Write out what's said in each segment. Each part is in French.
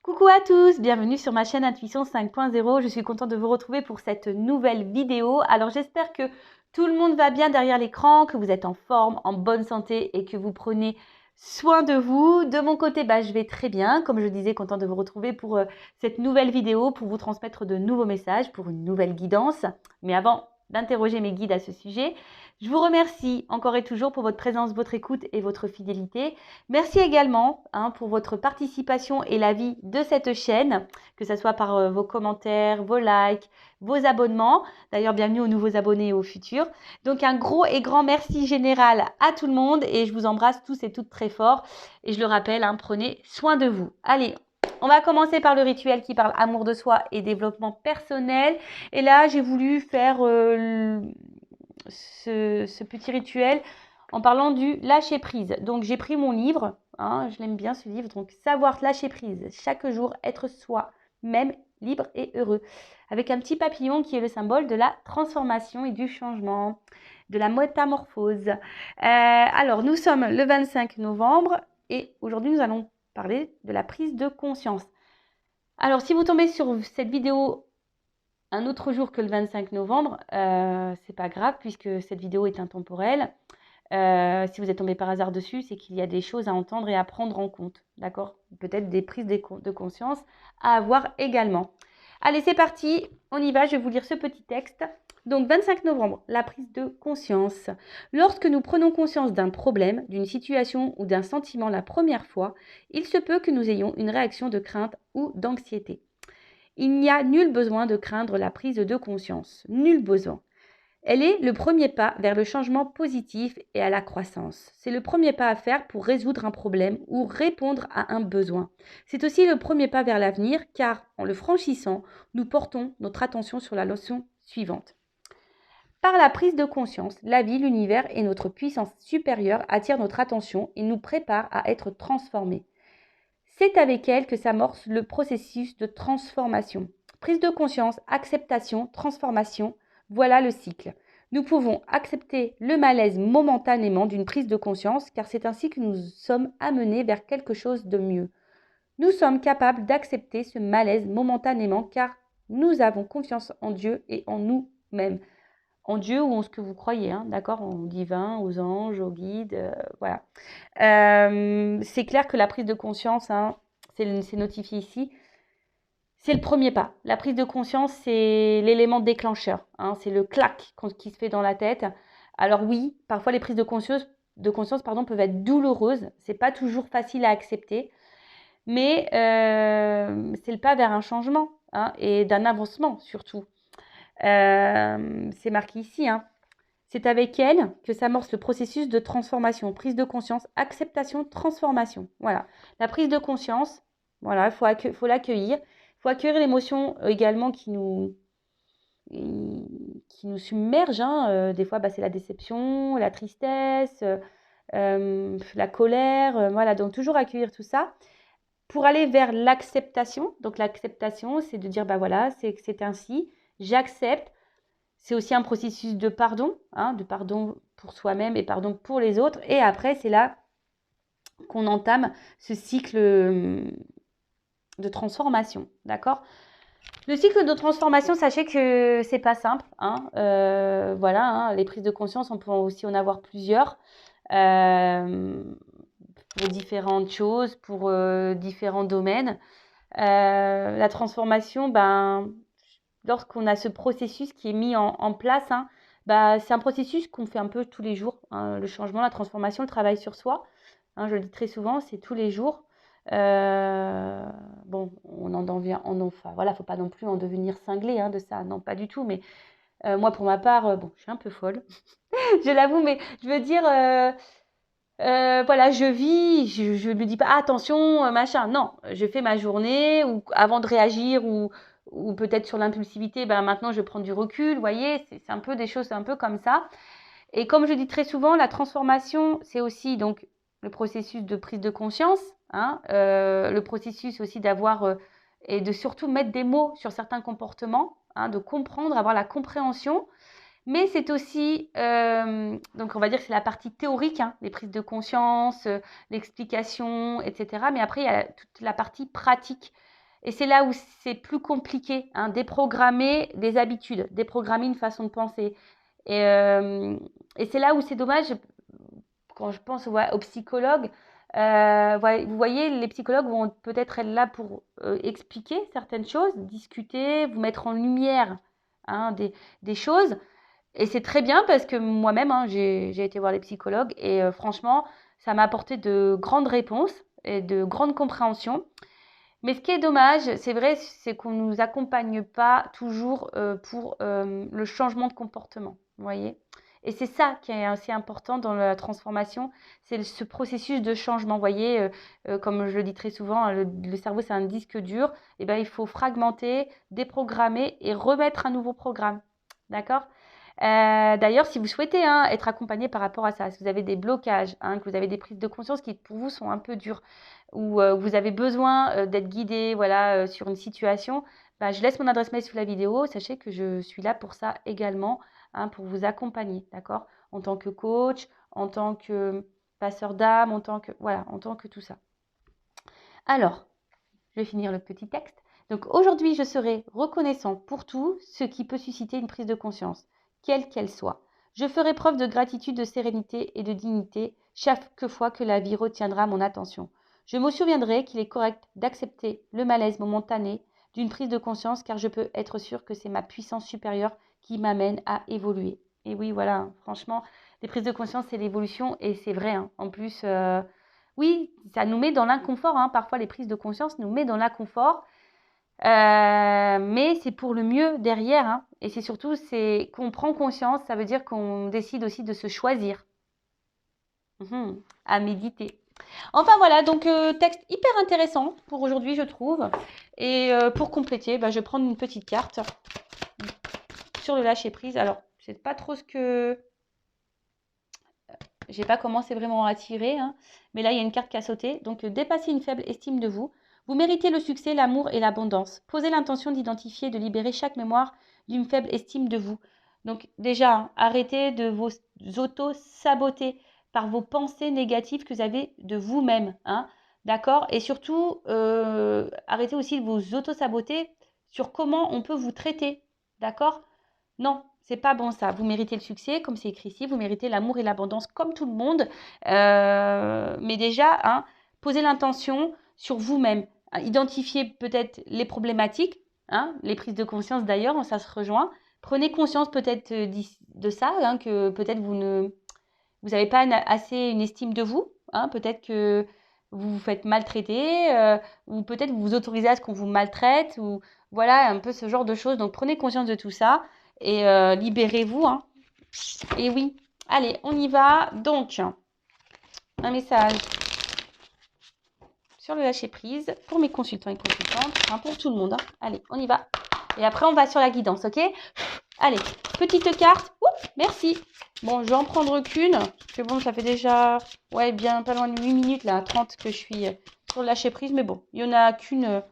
Coucou à tous, bienvenue sur ma chaîne Intuition 5.0. Je suis contente de vous retrouver pour cette nouvelle vidéo. Alors j'espère que tout le monde va bien derrière l'écran, que vous êtes en forme, en bonne santé et que vous prenez soin de vous. De mon côté, je vais très bien. Comme je disais, contente de vous retrouver pour cette nouvelle vidéo, pour vous transmettre de nouveaux messages, pour une nouvelle guidance. Mais avant d'interroger mes guides à ce sujet, je vous remercie encore et toujours pour votre présence, votre écoute et votre fidélité. Merci également pour votre participation et l'avis de cette chaîne, que ce soit par vos commentaires, vos likes, vos abonnements. D'ailleurs, bienvenue aux nouveaux abonnés et aux futurs. Donc, un gros et grand merci général à tout le monde et je vous embrasse tous et toutes très fort. Et je le rappelle, prenez soin de vous. Allez, on va commencer par le rituel qui parle amour de soi et développement personnel. Et là, j'ai voulu faire ce petit rituel en parlant du lâcher prise. Donc j'ai pris mon livre, je l'aime bien ce livre, donc savoir lâcher prise, chaque jour être soi-même libre et heureux, avec un petit papillon qui est le symbole de la transformation et du changement, de la métamorphose. Alors nous sommes le 25 novembre et aujourd'hui nous allons parler de la prise de conscience. Alors si vous tombez sur cette vidéo un autre jour que le 25 novembre, c'est pas grave puisque cette vidéo est intemporelle. Si vous êtes tombé par hasard dessus, c'est qu'il y a des choses à entendre et à prendre en compte, d'accord? Peut-être des prises de conscience à avoir également. Allez, c'est parti, on y va, je vais vous lire ce petit texte. Donc, 25 novembre, la prise de conscience. Lorsque nous prenons conscience d'un problème, d'une situation ou d'un sentiment la première fois, il se peut que nous ayons une réaction de crainte ou d'anxiété. Il n'y a nul besoin de craindre la prise de conscience, nul besoin. Elle est le premier pas vers le changement positif et à la croissance. C'est le premier pas à faire pour résoudre un problème ou répondre à un besoin. C'est aussi le premier pas vers l'avenir car en le franchissant, nous portons notre attention sur la leçon suivante. Par la prise de conscience, la vie, l'univers et notre puissance supérieure attirent notre attention et nous préparent à être transformés. C'est avec elle que s'amorce le processus de transformation. Prise de conscience, acceptation, transformation, voilà le cycle. Nous pouvons accepter le malaise momentanément d'une prise de conscience car c'est ainsi que nous sommes amenés vers quelque chose de mieux. Nous sommes capables d'accepter ce malaise momentanément car nous avons confiance en Dieu et en nous-mêmes. En Dieu ou en ce que vous croyez, d'accord, en divin, aux anges, aux guides, voilà. C'est clair que la prise de conscience, c'est notifié ici, c'est le premier pas. La prise de conscience, c'est l'élément déclencheur, c'est le clac qui se fait dans la tête. Alors oui, parfois les prises de conscience peuvent être douloureuses, c'est pas toujours facile à accepter, mais c'est le pas vers un changement et d'un avancement surtout. C'est marqué ici, C'est avec elle que s'amorce le processus de transformation, prise de conscience, acceptation, transformation. Voilà, la prise de conscience, voilà, il faut l'accueillir. Il faut accueillir l'émotion également qui nous submerge. Des fois, c'est la déception, la tristesse, la colère. Voilà, donc toujours accueillir tout ça pour aller vers l'acceptation. Donc l'acceptation, c'est de dire, voilà, c'est ainsi, j'accepte. C'est aussi un processus de pardon pour soi-même et pardon pour les autres. Et après, c'est là qu'on entame ce cycle de transformation, d'accord? Le cycle de transformation, sachez que c'est pas simple. Les prises de conscience, on peut aussi en avoir plusieurs pour différentes choses, pour différents domaines. La transformation, lorsqu'on a ce processus qui est mis en place, c'est un processus qu'on fait un peu tous les jours. Le changement, la transformation, le travail sur soi. Je le dis très souvent, c'est tous les jours. Faut pas non plus en devenir cinglé de ça, non, pas du tout. Mais moi, pour ma part, je suis un peu folle, je l'avoue, mais je veux dire, je vis, je ne me dis pas attention, machin. Non, je fais ma journée ou avant de réagir ou peut-être sur l'impulsivité, maintenant je prends du recul, vous voyez, c'est un peu des choses un peu comme ça. Et comme je dis très souvent, la transformation, c'est aussi donc le processus de prise de conscience, le processus aussi d'avoir et de surtout mettre des mots sur certains comportements, de comprendre, avoir la compréhension. Mais c'est aussi, donc on va dire que c'est la partie théorique, les prises de conscience, l'explication, etc. Mais après, il y a toute la partie pratique. Et c'est là où c'est plus compliqué, hein, déprogrammer des habitudes, déprogrammer une façon de penser. Et c'est là où c'est dommage, quand je pense aux psychologues, vous voyez, les psychologues vont peut-être être là pour expliquer certaines choses, discuter, vous mettre en lumière, hein, des choses. Et c'est très bien parce que moi-même, hein, j'ai été voir les psychologues et franchement, ça m'a apporté de grandes réponses et de grandes compréhensions. Mais ce qui est dommage, c'est vrai, c'est qu'on ne nous accompagne pas toujours pour le changement de comportement. Vous voyez? Et c'est ça qui est assez important dans la transformation, c'est ce processus de changement. Vous voyez, comme je le dis très souvent, hein, le cerveau, c'est un disque dur. Et ben, il faut fragmenter, déprogrammer et remettre un nouveau programme. D'accord? D'ailleurs, si vous souhaitez hein, être accompagné par rapport à ça, si vous avez des blocages, hein, que vous avez des prises de conscience qui pour vous sont un peu dures, ou vous avez besoin d'être guidé voilà, sur une situation, bah, je laisse mon adresse mail sous la vidéo. Sachez que je suis là pour ça également, hein, pour vous accompagner, d'accord? En tant que coach, en tant que passeur d'âme, voilà, en tant que tout ça. Alors, je vais finir le petit texte. Donc aujourd'hui, je serai reconnaissant pour tout ce qui peut susciter une prise de conscience, quelle qu'elle soit. Je ferai preuve de gratitude, de sérénité et de dignité chaque fois que la vie retiendra mon attention. Je me souviendrai qu'il est correct d'accepter le malaise momentané d'une prise de conscience car je peux être sûr que c'est ma puissance supérieure qui m'amène à évoluer. Et oui, voilà, franchement, les prises de conscience, c'est l'évolution et c'est vrai. Hein. En plus, oui, ça nous met dans l'inconfort. Hein. Parfois, les prises de conscience nous mettent dans l'inconfort. Mais c'est pour le mieux derrière. Hein. Et c'est surtout qu'on prend conscience. Ça veut dire qu'on décide aussi de se choisir. À méditer. Enfin voilà, donc texte hyper intéressant pour aujourd'hui, je trouve. Et pour compléter, je vais prendre une petite carte sur le lâcher prise. Alors, je ne sais pas trop ce que... J'ai pas commencé vraiment à tirer, hein, mais là, il y a une carte qui a sauté. Donc, dépasser une faible estime de vous. Vous méritez le succès, l'amour et l'abondance. Posez l'intention d'identifier et de libérer chaque mémoire d'une faible estime de vous. Donc, déjà, hein, arrêtez de vous auto-saboter par vos pensées négatives que vous avez de vous-même. Hein, d'accord? Et surtout, arrêtez aussi de vous auto-saboter sur comment on peut vous traiter. D'accord? Non, c'est pas bon ça. Vous méritez le succès, comme c'est écrit ici. Vous méritez l'amour et l'abondance comme tout le monde. Mais déjà, hein, posez l'intention sur vous-même. Identifiez peut-être les problématiques, hein, les prises de conscience d'ailleurs, ça se rejoint. Prenez conscience peut-être de ça, hein, que peut-être vous n'avez pas assez une estime de vous. Hein, peut-être que vous vous faites maltraiter, ou peut-être vous vous autorisez à ce qu'on vous maltraite, ou voilà, un peu ce genre de choses. Donc prenez conscience de tout ça et libérez-vous. Hein. Et oui, allez, on y va. Donc, un message sur le lâcher prise pour mes consultants et consultantes, hein, pour tout le monde. Hein. Allez, on y va. Et après, on va sur la guidance, ok? Allez, petite carte. Oups, merci. Bon, je vais en prendre qu'une. Parce que bon, ça fait déjà, ouais, bien pas loin de 8 minutes, là, 30 que je suis sur le lâcher prise. Mais bon, il n'y en a qu'une.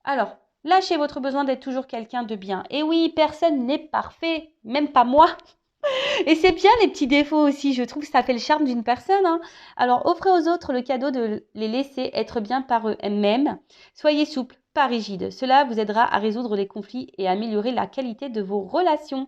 Alors, lâchez votre besoin d'être toujours quelqu'un de bien. Et oui, personne n'est parfait, même pas moi. Et c'est bien les petits défauts aussi, je trouve que ça fait le charme d'une personne. Hein. Alors, offrez aux autres le cadeau de les laisser être bien par eux-mêmes. Soyez souple, pas rigide. Cela vous aidera à résoudre les conflits et à améliorer la qualité de vos relations.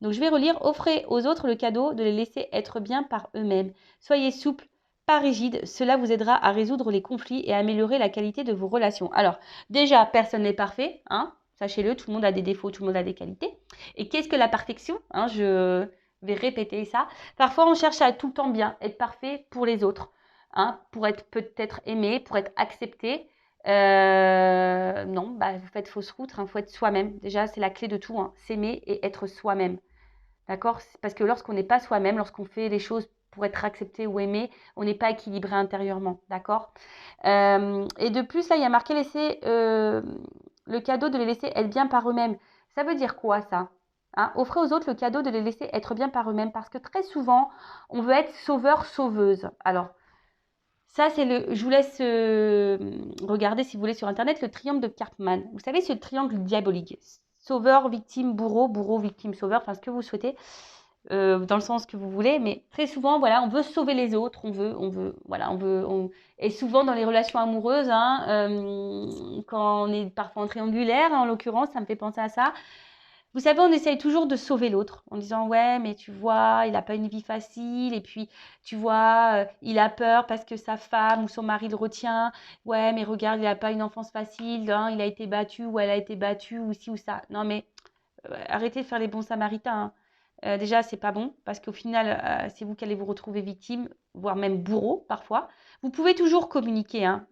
Donc, je vais relire. Offrez aux autres le cadeau de les laisser être bien par eux-mêmes. Soyez souple, pas rigide. Cela vous aidera à résoudre les conflits et à améliorer la qualité de vos relations. Alors, déjà, personne n'est parfait, hein. Sachez-le, tout le monde a des défauts, tout le monde a des qualités. Et qu'est-ce que la perfection, hein, je vais répéter ça. Parfois, on cherche à être tout le temps bien, être parfait pour les autres, hein, pour être peut-être aimé, pour être accepté. Non, vous faites fausse route, il faut être soi-même. Déjà, c'est la clé de tout, hein, s'aimer et être soi-même. D'accord? Parce que lorsqu'on n'est pas soi-même, lorsqu'on fait les choses pour être accepté ou aimé, on n'est pas équilibré intérieurement. D'accord? Et de plus, là, il y a marqué laisser le cadeau de les laisser être bien par eux-mêmes. Ça veut dire quoi, ça? Hein, offrez aux autres le cadeau de les laisser être bien par eux-mêmes. Parce que très souvent, on veut être sauveur-sauveuse. Alors, ça, je vous laisse regarder, si vous voulez, sur Internet, le triangle de Karpman. Vous savez, ce triangle diabolique. Sauveur, victime, bourreau, bourreau, victime, sauveur, enfin, ce que vous souhaitez. dans le sens que vous voulez, mais très souvent, voilà, on veut sauver les autres, voilà, et souvent dans les relations amoureuses, hein, quand on est parfois en triangulaire, en l'occurrence, ça me fait penser à ça. Vous savez, on essaye toujours de sauver l'autre en disant ouais, mais tu vois, il n'a pas une vie facile, et puis tu vois, il a peur parce que sa femme ou son mari le retient. Ouais, mais regarde, il n'a pas une enfance facile, hein, il a été battu ou elle a été battue ou ci ou ça. Non, mais arrêtez de faire les bons samaritains, hein. Déjà, c'est pas bon parce qu'au final, c'est vous qui allez vous retrouver victime, voire même bourreau parfois. Vous pouvez toujours communiquer, hein,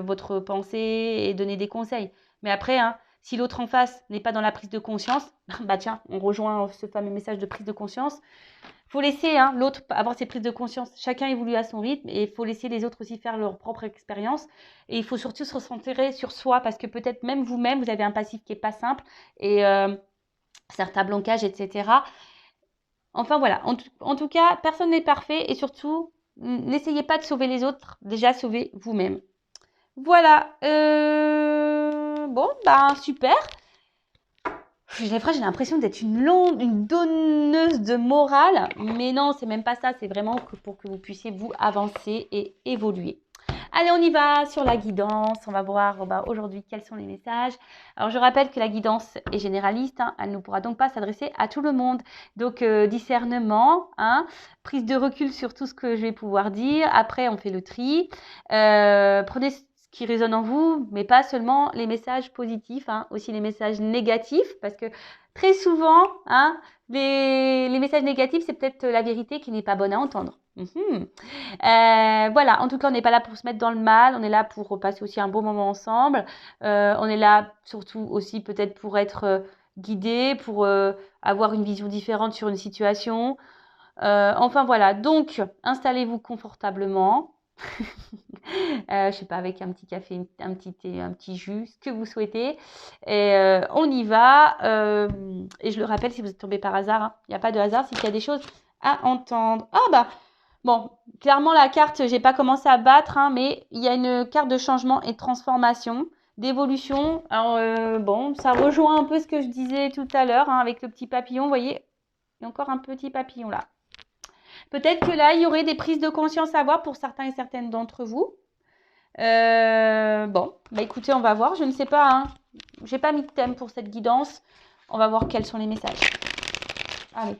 votre pensée et donner des conseils. Mais après, hein, si l'autre en face n'est pas dans la prise de conscience, bah tiens, on rejoint ce fameux message de prise de conscience. Faut laisser, hein, l'autre avoir ses prises de conscience. Chacun évolue à son rythme et il faut laisser les autres aussi faire leur propre expérience. Et il faut surtout se recentrer sur soi parce que peut-être même vous-même, vous avez un passif qui n'est pas simple et certains blocages, etc. Enfin voilà, en tout cas, personne n'est parfait et surtout, n'essayez pas de sauver les autres, déjà sauvez vous-même. Voilà, bon, ben super. J'ai l'impression d'être une donneuse de morale, mais non, c'est même pas ça, c'est vraiment pour que vous puissiez vous avancer et évoluer. Allez, on y va sur la guidance. On va voir aujourd'hui quels sont les messages. Alors, je rappelle que la guidance est généraliste, hein, elle ne pourra donc pas s'adresser à tout le monde. Donc, discernement, hein, prise de recul sur tout ce que je vais pouvoir dire. Après, on fait le tri. Prenez ce qui résonne en vous, mais pas seulement les messages positifs, hein, aussi les messages négatifs, parce que très souvent, hein, les messages négatifs, c'est peut-être la vérité qui n'est pas bonne à entendre. Voilà, en tout cas, on n'est pas là pour se mettre dans le mal, on est là pour passer aussi un bon moment ensemble. On est là surtout aussi peut-être pour être guidé, pour avoir une vision différente sur une situation. Enfin voilà, donc installez-vous confortablement. Je sais pas, avec un petit café, un petit thé, un petit jus, ce que vous souhaitez. Et on y va. Et je le rappelle, si vous êtes tombé par hasard, il n'y a pas de hasard, c'est qu'il y a des choses à entendre. Ah bah, bon, clairement la carte, j'ai pas commencé à battre, hein, mais il y a une carte de changement et de transformation, d'évolution. Alors bon, ça rejoint un peu ce que je disais tout à l'heure, hein, avec le petit papillon. Vous voyez, il y a encore un petit papillon là. Peut-être que là, il y aurait des prises de conscience à avoir pour certains et certaines d'entre vous. Bon, bah écoutez, on va voir. Je ne sais pas, hein. J'ai pas mis de thème pour cette guidance. On va voir quels sont les messages. Allez.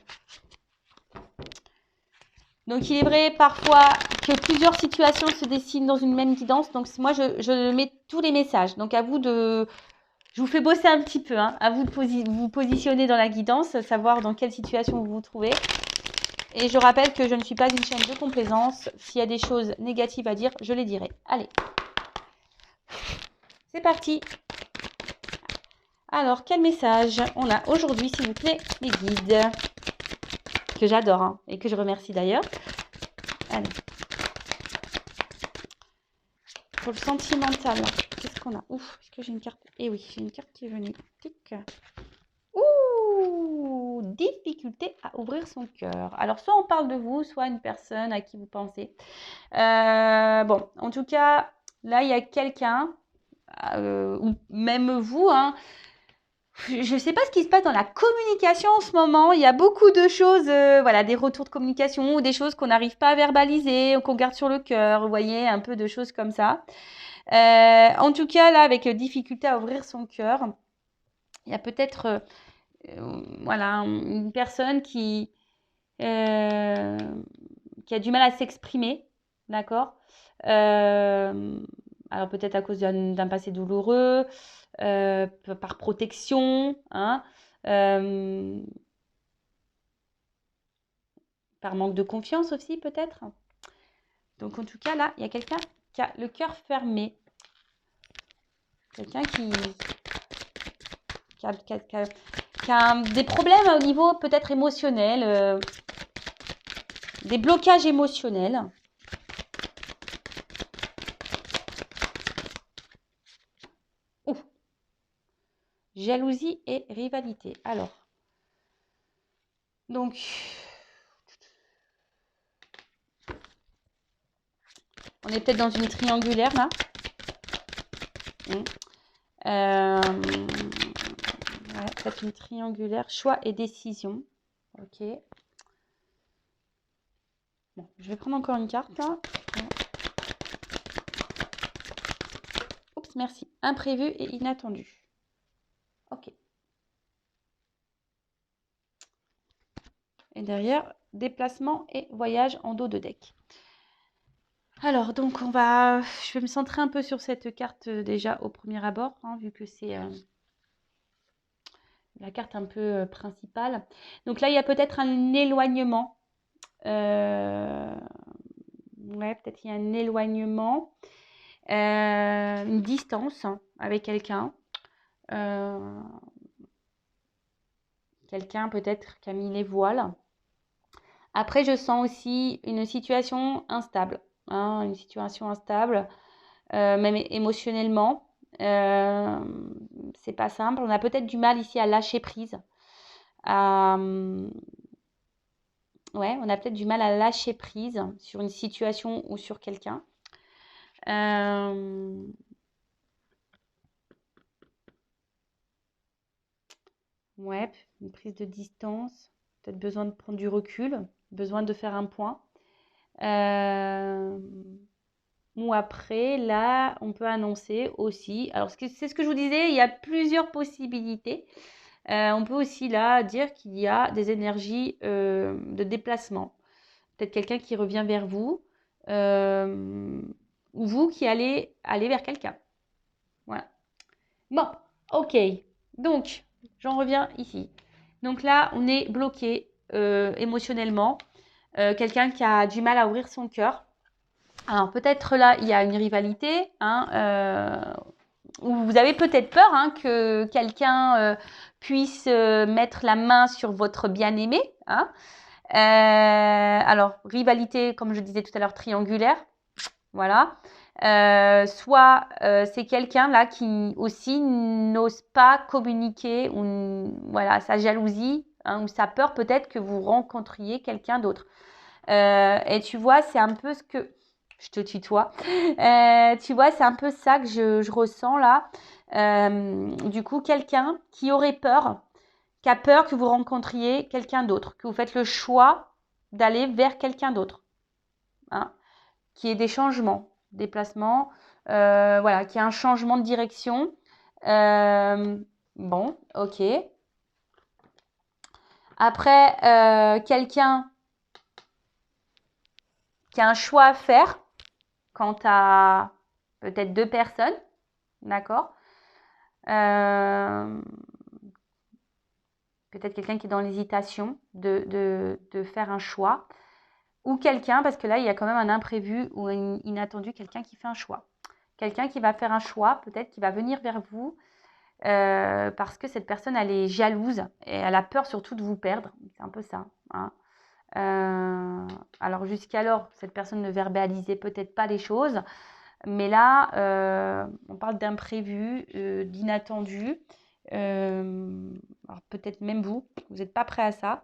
Donc, il est vrai parfois que plusieurs situations se dessinent dans une même guidance. Donc, moi, je mets tous les messages. Donc, à vous de... Je vous fais bosser un petit peu, hein. À vous de vous positionner dans la guidance, savoir dans quelle situation vous vous trouvez. Et je rappelle que je ne suis pas une chaîne de complaisance. S'il y a des choses négatives à dire, je les dirai. Allez. C'est parti. Alors, quel message on a aujourd'hui, s'il vous plaît, les guides, que j'adore, hein, et que je remercie d'ailleurs. Allez. Pour le sentimental, qu'est-ce qu'on a? Ouf, est-ce que j'ai une carte? Eh oui, j'ai une carte qui est venue. Tic. Ouh, difficulté à ouvrir son cœur. Alors, soit on parle de vous, soit une personne à qui vous pensez. Bon, en tout cas, là, il y a quelqu'un, ou même vous, hein. Je ne sais pas ce qui se passe dans la communication en ce moment. Il y a beaucoup de choses, voilà, des retours de communication ou des choses qu'on n'arrive pas à verbaliser, qu'on garde sur le cœur. Vous voyez, un peu de choses comme ça. En tout cas, là, avec difficulté à ouvrir son cœur, il y a peut-être voilà, une personne qui a du mal à s'exprimer, d'accord? Alors peut-être à cause d'un passé douloureux, par protection, hein, par manque de confiance aussi peut-être. Donc en tout cas là, il y a quelqu'un qui a le cœur fermé. Quelqu'un qui a des problèmes au niveau peut-être émotionnel, des blocages émotionnels. Ouh. Jalousie et rivalité. Alors, donc, on est peut-être dans une triangulaire là. Ouais, peut-être une triangulaire. Choix et décision. Ok. Bon, je vais prendre encore une carte là. Oups, merci. Imprévu et inattendu. Ok. Et derrière, déplacement et voyage en dos de deck. Alors, donc, je vais me centrer un peu sur cette carte déjà au premier abord, hein, vu que c'est la carte un peu principale. Donc là, il y a peut-être un éloignement. Ouais, peut-être il y a un éloignement. Une distance avec quelqu'un. Quelqu'un peut-être qui a mis les voiles. Après, je sens aussi une situation instable. Hein, une situation instable, même émotionnellement. C'est pas simple. On a peut-être du mal ici à lâcher prise. Ouais, on a peut-être du mal à lâcher prise sur une situation ou sur quelqu'un. Ouais, une prise de distance, peut-être besoin de prendre du recul, besoin de faire un point. Ou après, là, on peut annoncer aussi. Alors, c'est ce que je vous disais, il y a plusieurs possibilités. On peut aussi là dire qu'il y a des énergies de déplacement. Peut-être quelqu'un qui revient vers vous, ou vous qui allez aller vers quelqu'un. Voilà. Bon, ok. Donc, j'en reviens ici. Donc là, on est bloqué émotionnellement. Quelqu'un qui a du mal à ouvrir son cœur. Alors peut-être là, il y a une rivalité, hein, où vous avez peut-être peur hein, que quelqu'un puisse mettre la main sur votre bien-aimé. Hein. Alors, rivalité, comme je disais tout à l'heure, triangulaire. Voilà. Soit c'est quelqu'un là qui aussi n'ose pas communiquer ou voilà sa jalousie hein, ou sa peur peut-être que vous rencontriez quelqu'un d'autre. Et tu vois, c'est un peu ce que je te tutoie. Tu vois, c'est un peu ça que je ressens là. Du coup, quelqu'un qui aurait peur, qui a peur que vous rencontriez quelqu'un d'autre, que vous faites le choix d'aller vers quelqu'un d'autre, hein, qui ait des changements, déplacements, voilà, qui a un changement de direction. Bon, ok. Après, quelqu'un qui a un choix à faire quant à peut-être 2 personnes, d'accord. Peut-être quelqu'un qui est dans l'hésitation de faire un choix. Ou quelqu'un, parce que là, il y a quand même un imprévu ou un inattendu, quelqu'un qui fait un choix. Quelqu'un qui va faire un choix, peut-être qui va venir vers vous, parce que cette personne, elle est jalouse et elle a peur surtout de vous perdre. C'est un peu ça. Hein. Alors jusqu'alors, cette personne ne verbalisait peut-être pas les choses, mais là, on parle d'imprévu, d'inattendu. Alors peut-être même vous n'êtes pas prêt à ça.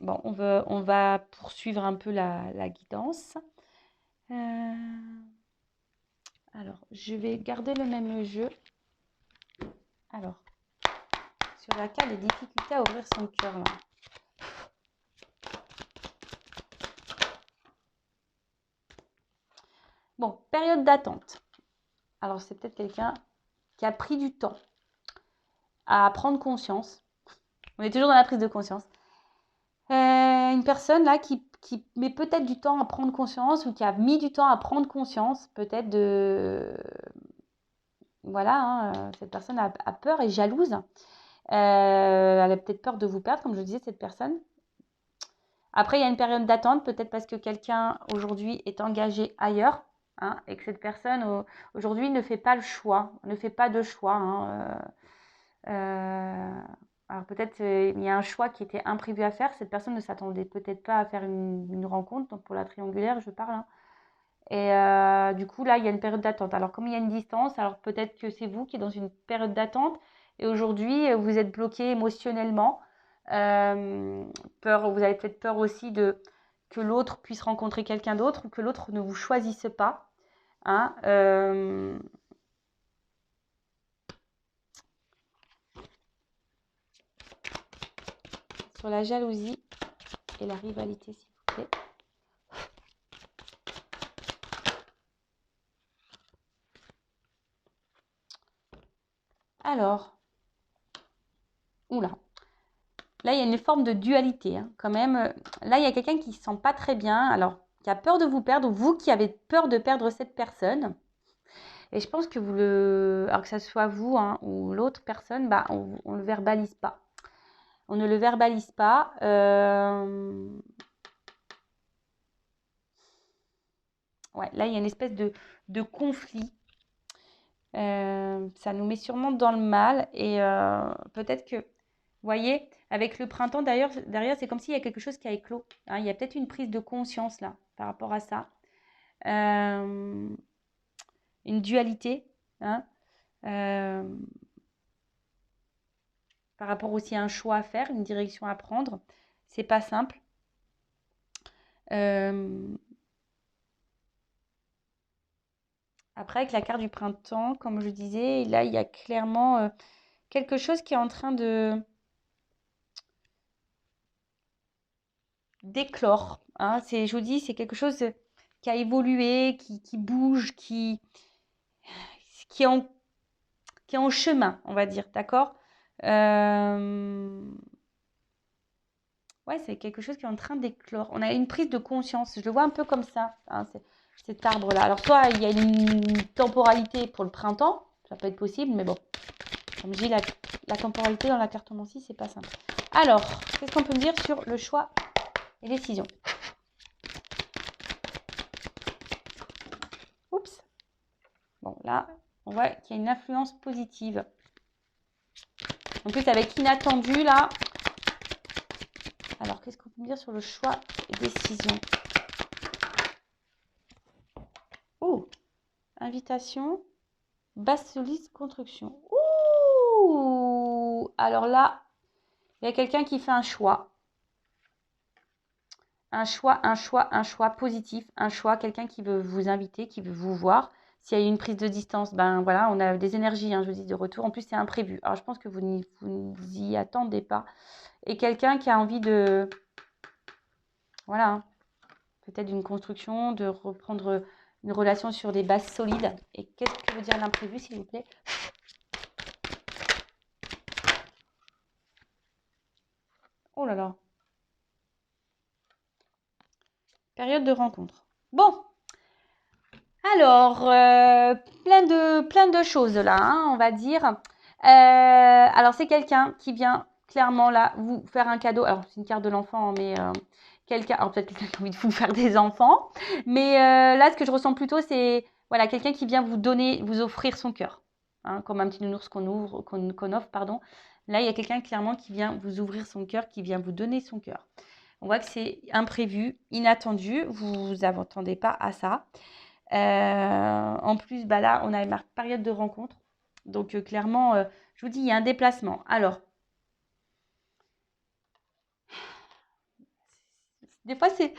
Bon, on va poursuivre un peu la guidance. Alors, je vais garder le même jeu. Alors, sur la carte des difficultés à ouvrir son cœur. Là. Bon, période d'attente. Alors, c'est peut-être quelqu'un qui a pris du temps à prendre conscience. On est toujours dans la prise de conscience. Une personne là qui met peut-être du temps à prendre conscience ou qui a mis du temps à prendre conscience peut-être de... Voilà, hein, cette personne a peur et jalouse. Elle a peut-être peur de vous perdre, comme je disais, cette personne. Après, il y a une période d'attente, peut-être parce que quelqu'un aujourd'hui est engagé ailleurs hein, et que cette personne aujourd'hui ne fait pas le choix, ne fait pas de choix. Hein, alors peut-être il y a un choix qui était imprévu à faire. Cette personne ne s'attendait peut-être pas à faire une rencontre, donc pour la triangulaire, je parle. Hein. Et du coup, là, il y a une période d'attente. Alors, comme il y a une distance, alors peut-être que c'est vous qui êtes dans une période d'attente et aujourd'hui, vous êtes bloqué émotionnellement. Vous avez peut-être peur aussi que l'autre puisse rencontrer quelqu'un d'autre ou que l'autre ne vous choisisse pas. Hein, sur la jalousie. et la rivalité, s'il vous plaît. Alors, oula. Là, il y a une forme de dualité, hein, quand même. Là, il y a quelqu'un qui ne se sent pas très bien, alors qui a peur de vous perdre, ou vous qui avez peur de perdre cette personne. Et je pense que vous alors que ce soit vous, hein, ou l'autre personne, bah, on ne le verbalise pas. On ne le verbalise pas. Ouais, là, il y a une espèce de conflit. Ça nous met sûrement dans le mal. Et peut-être que, vous voyez, avec le printemps, derrière c'est comme s'il y a quelque chose qui a éclos, hein. Il y a peut-être une prise de conscience là, par rapport à ça. Une dualité, hein, par rapport aussi à un choix à faire, une direction à prendre. C'est pas simple. Après, avec la carte du printemps, comme je disais, là, il y a clairement quelque chose qui est en train de d'éclore, hein. Je vous dis, c'est quelque chose qui a évolué, qui bouge, qui est en chemin, on va dire, d'accord. Ouais, c'est quelque chose qui est en train d'éclore. On a une prise de conscience, je le vois un peu comme ça, hein, cet arbre-là. Alors, soit il y a une temporalité pour le printemps, ça peut être possible, mais bon, comme je dis, la temporalité dans la cartomancie, c'est pas simple. Alors, qu'est-ce qu'on peut me dire sur le choix et décision? Oups. Bon, là, on voit qu'il y a une influence positive. En plus, avec inattendu, là. Alors, qu'est-ce qu'on peut me dire sur le choix et décision? Oh, invitation, basse soliste, construction. Ouh, alors là, il y a quelqu'un qui fait un choix. Un choix positif, un choix, quelqu'un qui veut vous inviter, qui veut vous voir. S'il y a une prise de distance, ben voilà, on a des énergies, hein, je vous dis, de retour. En plus, c'est imprévu. Alors, je pense que vous n'y attendez pas. Et quelqu'un qui a envie de, voilà, hein, peut-être d'une construction, de reprendre une relation sur des bases solides. Et qu'est-ce que veut dire l'imprévu, s'il vous plaît? Oh là là. Période de rencontre. Bon. Alors, plein de choses là, hein, on va dire. Alors, c'est quelqu'un qui vient clairement là vous faire un cadeau. Alors, c'est une carte de l'enfant, mais quelqu'un. Alors, peut-être quelqu'un qui a envie de vous faire des enfants. Mais là, ce que je ressens plutôt, c'est voilà, quelqu'un qui vient vous donner, vous offrir son cœur. Hein, comme un petit nounours qu'on offre, pardon. Là, il y a quelqu'un clairement qui vient vous ouvrir son cœur, qui vient vous donner son cœur. On voit que c'est imprévu, inattendu. Vous vous attendez pas à ça. En plus, bah là, on a une période de rencontre. Donc, clairement, je vous dis, il y a un déplacement. Alors, des fois, c'est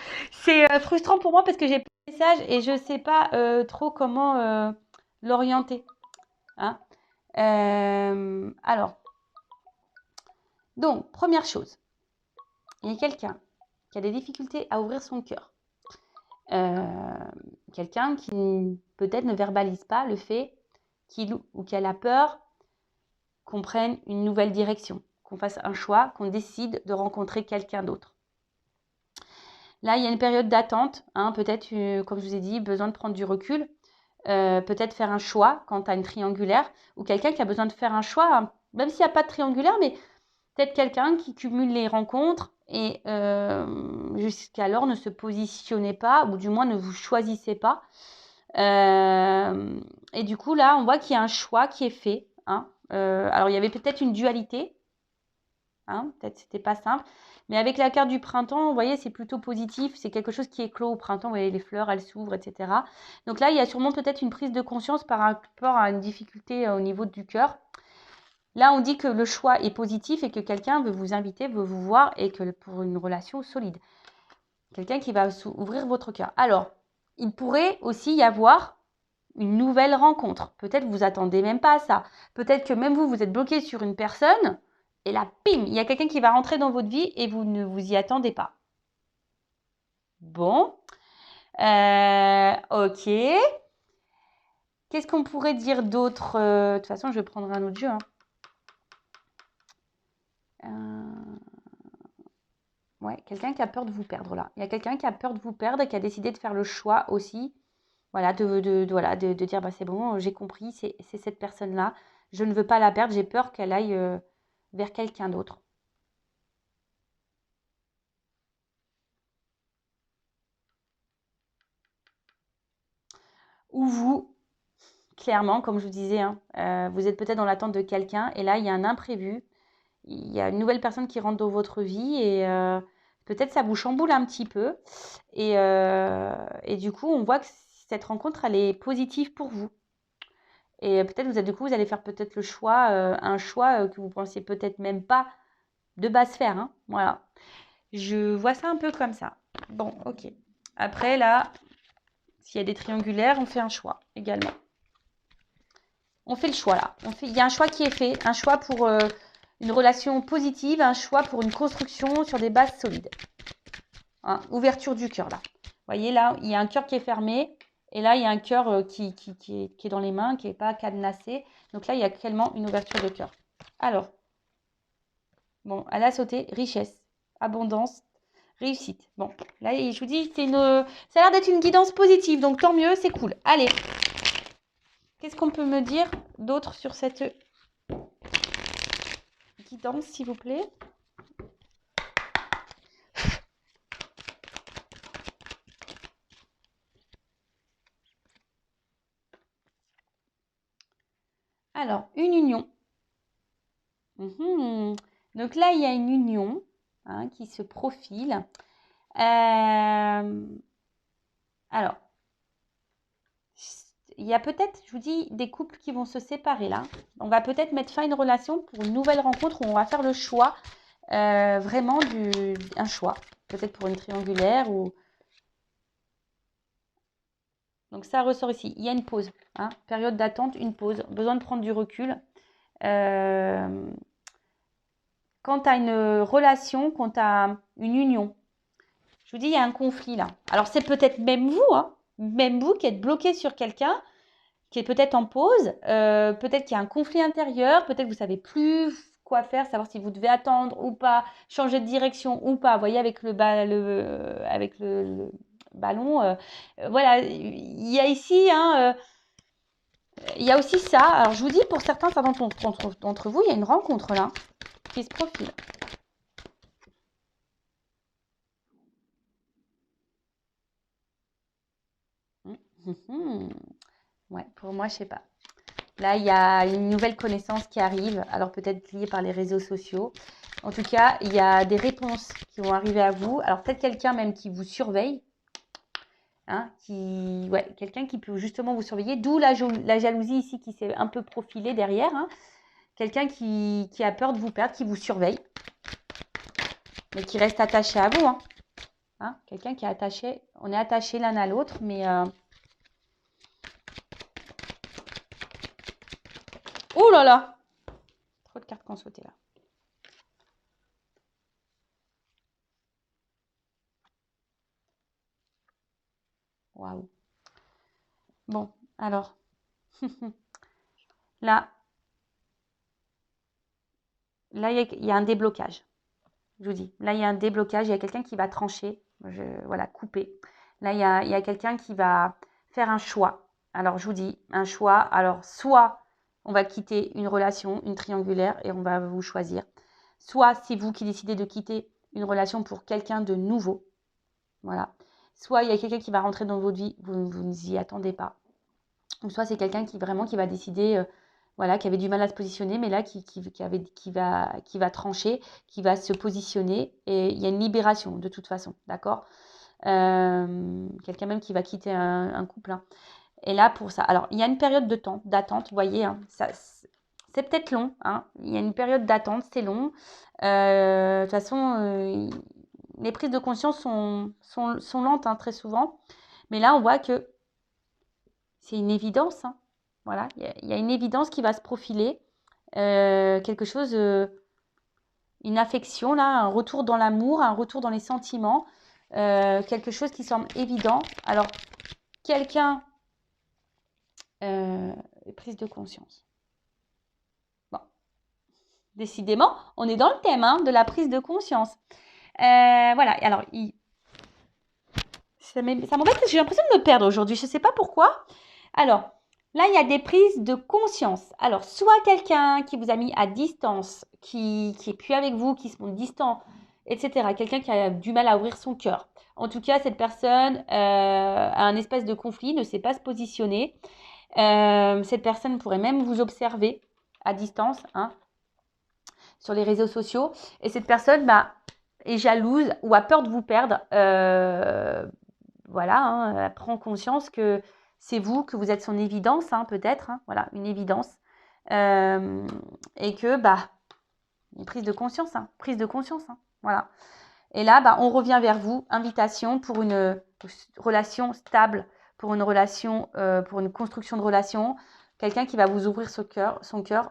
frustrant pour moi parce que j'ai pas de message et je ne sais pas trop comment l'orienter. Hein. Alors, donc, première chose, il y a quelqu'un qui a des difficultés à ouvrir son cœur. Quelqu'un qui peut-être ne verbalise pas le fait qu'il ou qu'elle a peur qu'on prenne une nouvelle direction, qu'on fasse un choix, qu'on décide de rencontrer quelqu'un d'autre. Là, il y a une période d'attente, hein, peut-être, comme je vous ai dit, besoin de prendre du recul, peut-être faire un choix quant à une triangulaire, ou quelqu'un qui a besoin de faire un choix, hein, même s'il n'y a pas de triangulaire, mais peut-être quelqu'un qui cumule les rencontres et jusqu'alors ne se positionnait pas, ou du moins ne vous choisissez pas. Et du coup, là, on voit qu'il y a un choix qui est fait. Hein. Alors, il y avait peut-être une dualité. Hein, peut-être c'était pas simple. Mais avec la carte du printemps, vous voyez, c'est plutôt positif. C'est quelque chose qui éclot au printemps. Vous voyez, les fleurs, elles s'ouvrent, etc. Donc là, il y a sûrement peut-être une prise de conscience par rapport à une difficulté au niveau du cœur. Là, on dit que le choix est positif et que quelqu'un veut vous inviter, veut vous voir et que pour une relation solide. Quelqu'un qui va ouvrir votre cœur. Alors, il pourrait aussi y avoir une nouvelle rencontre. Peut-être vous attendez même pas à ça. Peut-être que même vous êtes bloqué sur une personne et là, bim, il y a quelqu'un qui va rentrer dans votre vie et vous ne vous y attendez pas. Bon. Ok. Qu'est-ce qu'on pourrait dire d'autre? De toute façon, je vais prendre un autre jeu. Hein. Ouais, quelqu'un qui a peur de vous perdre là. Il y a quelqu'un qui a peur de vous perdre et qui a décidé de faire le choix aussi. Voilà, voilà, de dire bah, c'est bon, j'ai compris, c'est cette personne-là. Je ne veux pas la perdre, j'ai peur qu'elle aille vers quelqu'un d'autre. Ou vous, clairement, comme je vous disais, hein, vous êtes peut-être dans l'attente de quelqu'un et là, il y a un imprévu. Il y a une nouvelle personne qui rentre dans votre vie et peut-être ça vous chamboule un petit peu. Et du coup, on voit que cette rencontre, elle est positive pour vous. Et peut-être du coup, vous allez faire peut-être le choix, un choix que vous pensiez peut-être même pas de base faire. Hein. Voilà. Je vois ça un peu comme ça. Bon, ok. Après, là, s'il y a des triangulaires, on fait un choix également. On fait le choix là. Il y a un choix qui est fait, un choix pour une relation positive, un choix pour une construction sur des bases solides. Hein, ouverture du cœur là. Vous voyez là, il y a un cœur qui est fermé et là, il y a un cœur qui est dans les mains, qui n'est pas cadenassé. Donc là, il y a clairement une ouverture de cœur. Alors, bon, elle a sauté richesse, abondance, réussite. Bon, là, je vous dis, ça a l'air d'être une guidance positive, donc tant mieux, c'est cool. Allez, qu'est-ce qu'on peut me dire d'autre sur cette guidance, s'il vous plaît? Alors, une union. Donc là, il y a une union hein, qui se profile. Alors, il y a peut-être, je vous dis, des couples qui vont se séparer là. On va peut-être mettre fin à une relation pour une nouvelle rencontre où on va faire le choix, vraiment un choix. Peut-être pour une triangulaire ou... Donc ça ressort ici. Il y a une pause. Hein, période d'attente, une pause. Besoin de prendre du recul. Quant à une relation, quant à une union, je vous dis, il y a un conflit là. Alors, c'est peut-être même vous qui êtes bloqué sur quelqu'un, qui est peut-être en pause, peut-être qu'il y a un conflit intérieur, peut-être que vous ne savez plus quoi faire, savoir si vous devez attendre ou pas, changer de direction ou pas. Vous voyez, avec le ballon, voilà, il y a ici, il y a aussi ça. Alors, je vous dis, pour certains d'entre vous, il y a une rencontre là qui se profile. Ouais, pour moi, je sais pas. Là, il y a une nouvelle connaissance qui arrive, alors peut-être liée par les réseaux sociaux. En tout cas, il y a des réponses qui vont arriver à vous. Alors peut-être quelqu'un même qui vous surveille, hein, quelqu'un qui peut justement vous surveiller, d'où la jalousie ici qui s'est un peu profilée derrière. Hein. Quelqu'un qui a peur de vous perdre, qui vous surveille, mais qui reste attaché à vous. Hein. Quelqu'un qui est attaché, on est attaché l'un à l'autre, mais... Oh là là! Trop de cartes qui ont sauté là. Waouh! Bon, alors... Là, il y a un déblocage. Je vous dis, là, il y a un déblocage. Il y a quelqu'un qui va trancher, voilà, couper. Là, il y a quelqu'un qui va faire un choix. Alors, je vous dis, un choix. Alors, soit on va quitter une relation, une triangulaire, et on va vous choisir. Soit c'est vous qui décidez de quitter une relation pour quelqu'un de nouveau. Voilà. Soit il y a quelqu'un qui va rentrer dans votre vie, vous ne vous y attendez pas. Ou soit c'est quelqu'un qui va décider, voilà, qui avait du mal à se positionner, mais là qui va trancher, qui va se positionner, et il y a une libération de toute façon, d'accord. Quelqu'un même qui va quitter un couple. Hein. Et là pour ça, alors il y a une période d'attente, vous voyez, hein, c'est peut-être long, hein, il y a une période d'attente, c'est long. De toute façon, les prises de conscience sont lentes hein, très souvent, mais là on voit que c'est une évidence. Hein. Voilà, il y a une évidence qui va se profiler. Quelque chose, une affection, là, un retour dans l'amour, un retour dans les sentiments. quelque chose qui semble évident. Alors, quelqu'un, prise de conscience. Bon, décidément, on est dans le thème de la prise de conscience. Voilà, alors, ça m'embête, j'ai l'impression de me perdre aujourd'hui, je ne sais pas pourquoi. Alors, là, il y a des prises de conscience. Alors, soit quelqu'un qui vous a mis à distance, qui est plus avec vous, qui se montre distant, etc. Quelqu'un qui a du mal à ouvrir son cœur. En tout cas, cette personne a un espèce de conflit, ne sait pas se positionner. Cette personne pourrait même vous observer à distance sur les réseaux sociaux. Et cette personne est jalouse ou a peur de vous perdre. Voilà, elle prend conscience que c'est vous, que vous êtes son évidence, peut-être. Voilà, une évidence. Et que, une prise de conscience. Prise de conscience. Voilà. Et là, on revient vers vous. Invitation pour une relation stable, pour une relation, pour une construction de relation. Quelqu'un qui va vous ouvrir son cœur,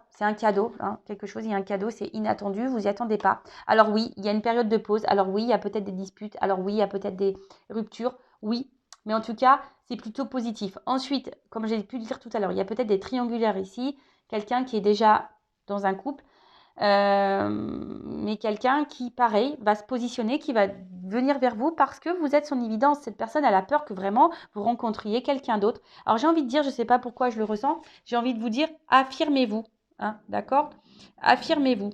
c'est un cadeau, quelque chose, il y a un cadeau, c'est inattendu, vous n'y attendez pas. Alors oui, il y a une période de pause, alors oui, il y a peut-être des disputes, alors oui, il y a peut-être des ruptures, oui, mais en tout cas, c'est plutôt positif. Ensuite, comme j'ai pu le dire tout à l'heure, il y a peut-être des triangulaires ici, quelqu'un qui est déjà dans un couple, mais quelqu'un qui, pareil, va se positionner, qui va venir vers vous parce que vous êtes son évidence. Cette personne, elle a peur que vraiment vous rencontriez quelqu'un d'autre. Alors, j'ai envie de dire, je ne sais pas pourquoi je le ressens, j'ai envie de vous dire, affirmez-vous, d'accord? Affirmez-vous.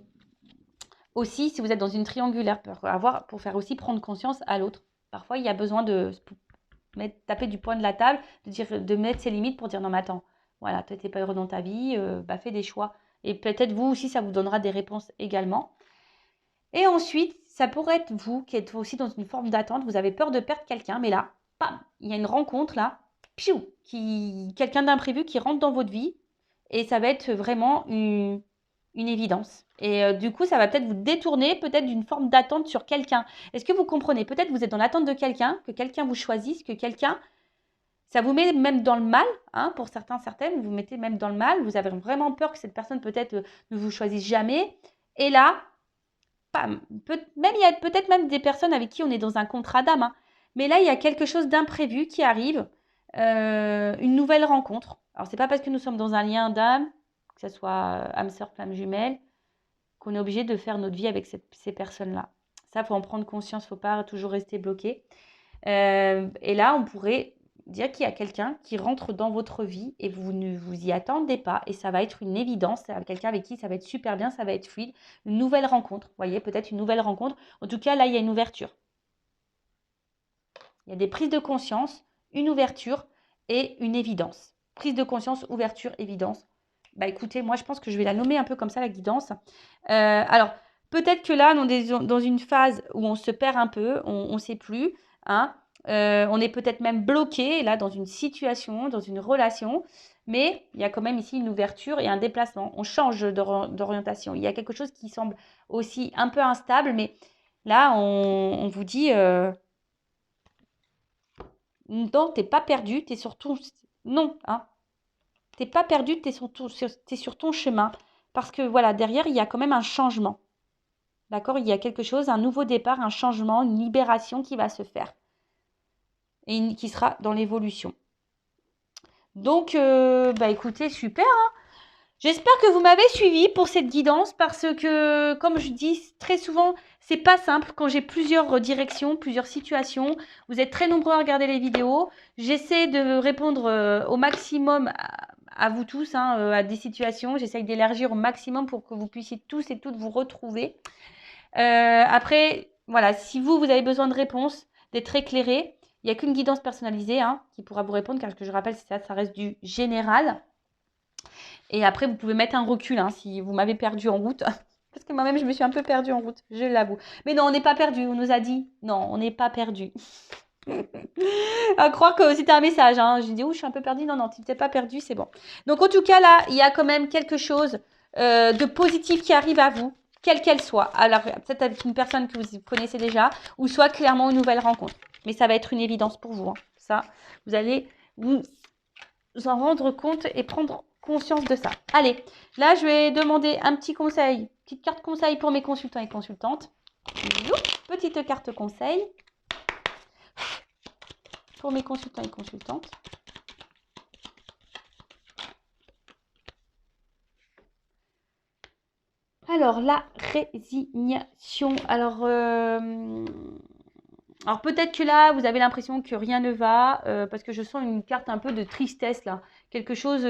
Aussi, si vous êtes dans une triangulaire, pour faire aussi prendre conscience à l'autre. Parfois, il y a besoin de taper du poing de la table, de mettre ses limites pour dire, non mais attends, voilà, toi, tu n'es pas heureux dans ta vie, fais des choix. Et peut-être vous aussi, ça vous donnera des réponses également. Et ensuite, ça pourrait être vous qui êtes aussi dans une forme d'attente. Vous avez peur de perdre quelqu'un, mais là, bam, il y a une rencontre là, quelqu'un d'imprévu qui rentre dans votre vie. Et ça va être vraiment une évidence. Et du coup, ça va peut-être vous détourner peut-être d'une forme d'attente sur quelqu'un. Est-ce que vous comprenez? Peut-être vous êtes dans l'attente de quelqu'un, que quelqu'un vous choisisse, que quelqu'un... Ça vous met même dans le mal, pour certains, certaines, vous mettez même dans le mal. Vous avez vraiment peur que cette personne peut-être ne vous choisisse jamais. Et là, bam, il y a peut-être même des personnes avec qui on est dans un contrat d'âme. Mais là, il y a quelque chose d'imprévu qui arrive, une nouvelle rencontre. Alors, c'est pas parce que nous sommes dans un lien d'âme, que ce soit âme sœur, flamme jumelle, qu'on est obligé de faire notre vie avec ces personnes-là. Ça, il faut en prendre conscience, il ne faut pas toujours rester bloqué. Et là, on pourrait dire qu'il y a quelqu'un qui rentre dans votre vie et vous ne vous y attendez pas et ça va être une évidence, quelqu'un avec qui ça va être super bien, ça va être fluide, une nouvelle rencontre, vous voyez, peut-être une nouvelle rencontre. En tout cas, là, il y a une ouverture. Il y a des prises de conscience, une ouverture et une évidence. Prise de conscience, ouverture, évidence. Écoutez, moi, je pense que je vais la nommer un peu comme ça, la guidance. Alors, peut-être que là, on est dans une phase où on se perd un peu, on ne sait plus, on est peut-être même bloqué, là, dans une situation, dans une relation. Mais il y a quand même ici une ouverture et un déplacement. On change d'orientation. Il y a quelque chose qui semble aussi un peu instable, mais là, on vous dit... non, t'es pas perdu, t'es surtout... Non, t'es pas perdu, t'es sur ton chemin. Parce que voilà, derrière, il y a quand même un changement. D'accord? Il y a quelque chose, un nouveau départ, un changement, une libération qui va se faire. Et qui sera dans l'évolution. Donc, écoutez, super. J'espère que vous m'avez suivi pour cette guidance parce que, comme je dis très souvent, c'est pas simple quand j'ai plusieurs directions, plusieurs situations. Vous êtes très nombreux à regarder les vidéos. J'essaie de répondre au maximum à vous tous, à des situations. J'essaie d'élargir au maximum pour que vous puissiez tous et toutes vous retrouver. Après, voilà, si vous avez besoin de réponses, d'être éclairé, il n'y a qu'une guidance personnalisée qui pourra vous répondre, car ce que je rappelle, ça reste du général. Et après, vous pouvez mettre un recul si vous m'avez perdu en route. Parce que moi-même, je me suis un peu perdue en route, je l'avoue. Mais non, on n'est pas perdu. On nous a dit, non, on n'est pas perdu. À croire que c'était un message. Je dis, je suis un peu perdue. Non, non, tu n'es pas perdu, c'est bon. Donc, en tout cas, là, il y a quand même quelque chose de positif qui arrive à vous, quelle qu'elle soit. Alors, peut-être avec une personne que vous connaissez déjà, ou soit clairement une nouvelle rencontre. Mais ça va être une évidence pour vous. Ça, vous allez vous en rendre compte et prendre conscience de ça. Allez, là, je vais demander un petit conseil, petite carte conseil pour mes consultants et consultantes. Petite carte conseil. pour mes consultants et consultantes. Alors, la résignation. Alors peut-être que là, vous avez l'impression que rien ne va, parce que je sens une carte un peu de tristesse là. Quelque chose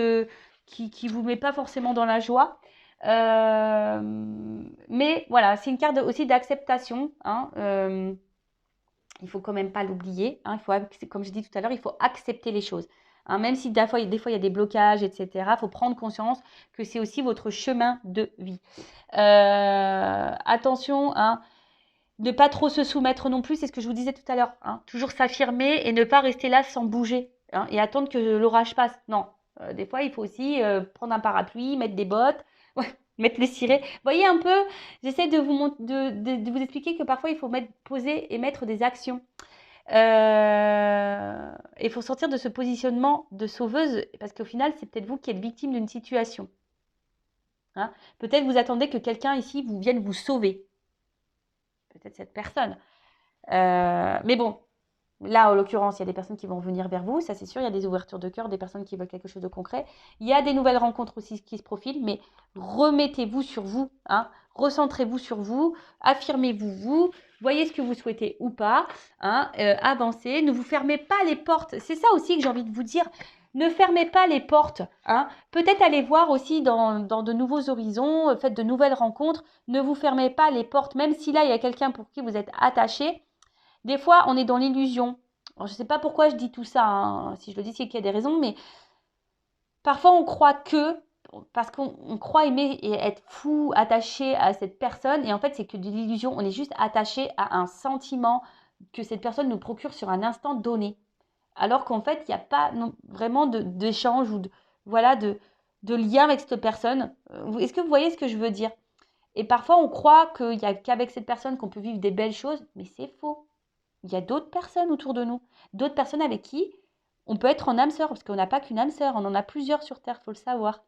qui ne vous met pas forcément dans la joie. Mais voilà, c'est une carte aussi d'acceptation. Hein, il faut quand même pas l'oublier. Hein, comme je dis tout à l'heure, il faut accepter les choses. Hein, même si des fois, il y a des blocages, etc. Il faut prendre conscience que c'est aussi votre chemin de vie. Attention, hein, ne pas trop se soumettre non plus, c'est ce que je vous disais tout à l'heure. Hein, toujours s'affirmer et ne pas rester là sans bouger, hein, et attendre que l'orage passe. Non, des fois, il faut aussi prendre un parapluie, mettre des bottes, mettre les cirés. Voyez un peu, j'essaie de vous expliquer que parfois, il faut poser et mettre des actions. Il faut sortir de ce positionnement de sauveuse, parce qu'au final, c'est peut-être vous qui êtes victime d'une situation. Hein, peut-être vous attendez que quelqu'un ici vienne vous sauver. Peut-être cette personne. Mais bon, là, en l'occurrence, il y a des personnes qui vont venir vers vous, ça c'est sûr. Il y a des ouvertures de cœur, des personnes qui veulent quelque chose de concret. Il y a des nouvelles rencontres aussi qui se profilent, mais remettez-vous sur vous, hein, recentrez-vous sur vous, affirmez-vous, voyez ce que vous souhaitez ou pas, hein, avancez, ne vous fermez pas les portes. C'est ça aussi que j'ai envie de vous dire. Ne fermez pas les portes. Hein. Peut-être allez voir aussi dans de nouveaux horizons, faites de nouvelles rencontres. Ne vous fermez pas les portes, même si là, il y a quelqu'un pour qui vous êtes attaché. Des fois, on est dans l'illusion. Je ne sais pas pourquoi je dis tout ça. Hein. Si je le dis, c'est qu'il y a des raisons. Mais parfois, on croit parce qu'on croit aimer et être fou, attaché à cette personne. Et en fait, c'est que de l'illusion. On est juste attaché à un sentiment que cette personne nous procure sur un instant donné. Alors qu'en fait, il n'y a pas vraiment d'échange ou de lien avec cette personne. Est-ce que vous voyez ce que je veux dire? Et parfois, on croit qu'il n'y a qu'avec cette personne qu'on peut vivre des belles choses, mais c'est faux. Il y a d'autres personnes autour de nous, d'autres personnes avec qui on peut être en âme sœur, parce qu'on n'a pas qu'une âme sœur, on en a plusieurs sur Terre, il faut le savoir.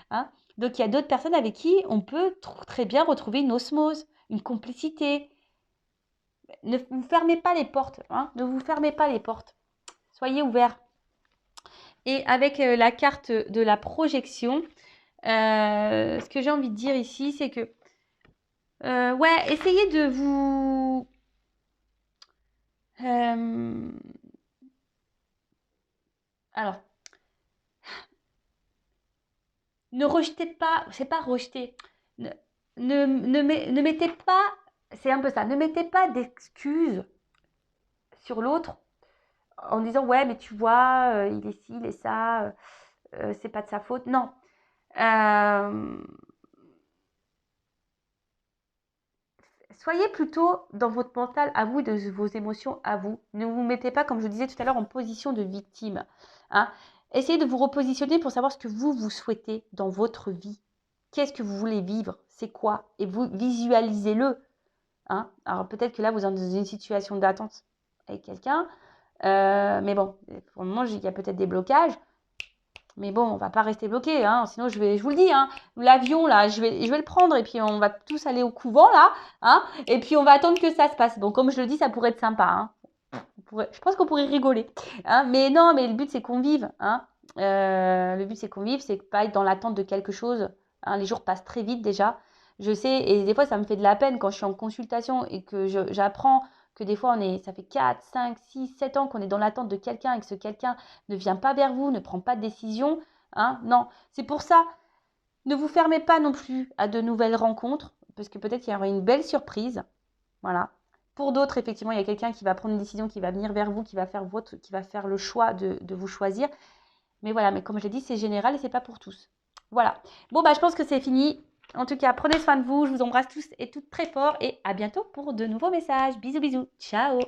Hein, donc, il y a d'autres personnes avec qui on peut très bien retrouver une osmose, une complicité. Ne vous fermez pas les portes. Hein, ne vous fermez pas les portes. Soyez ouverts. Et avec la carte de la projection, ce que j'ai envie de dire ici, c'est que essayez de vous... alors, ne rejetez pas, c'est pas rejeter, ne mettez pas, c'est un peu ça, ne mettez pas d'excuses sur l'autre en disant ouais mais tu vois, il est ci, il est ça, c'est pas de sa faute. Non. Soyez plutôt dans votre mental à vous, de vos émotions à vous. Ne vous mettez pas, comme je vous disais tout à l'heure, en position de victime. Hein. Essayez de vous repositionner pour savoir ce que vous souhaitez dans votre vie. Qu'est-ce que vous voulez vivre? C'est quoi? Et vous visualisez-le. Hein. Alors peut-être que là, vous êtes dans une situation d'attente avec quelqu'un. Mais bon, pour le moment, il y a peut-être des blocages. Mais bon, on va pas rester bloqué, hein. Sinon je vous le dis, hein, l'avion là, je vais le prendre et puis on va tous aller au couvent là, hein, et puis on va attendre que ça se passe. Bon, comme je le dis, ça pourrait être sympa, hein. Je pense qu'on pourrait rigoler, hein, mais non, mais le but c'est qu'on vive, hein. Le but c'est qu'on vive, c'est pas être dans l'attente de quelque chose. Hein. Les jours passent très vite déjà, je sais, et des fois ça me fait de la peine quand je suis en consultation et que j'apprends que des fois ça fait 4, 5, 6, 7 ans qu'on est dans l'attente de quelqu'un et que ce quelqu'un ne vient pas vers vous, ne prend pas de décision. Hein, non, c'est pour ça, ne vous fermez pas non plus à de nouvelles rencontres, parce que peut-être qu'il y aura une belle surprise. Voilà. Pour d'autres, effectivement, il y a quelqu'un qui va prendre une décision, qui va venir vers vous, qui va faire le choix de vous choisir. Mais voilà, mais comme je l'ai dit, c'est général et c'est pas pour tous. Voilà. Bon, je pense que c'est fini. En tout cas, prenez soin de vous. Je vous embrasse tous et toutes très fort. Et à bientôt pour de nouveaux messages. Bisous, bisous. Ciao.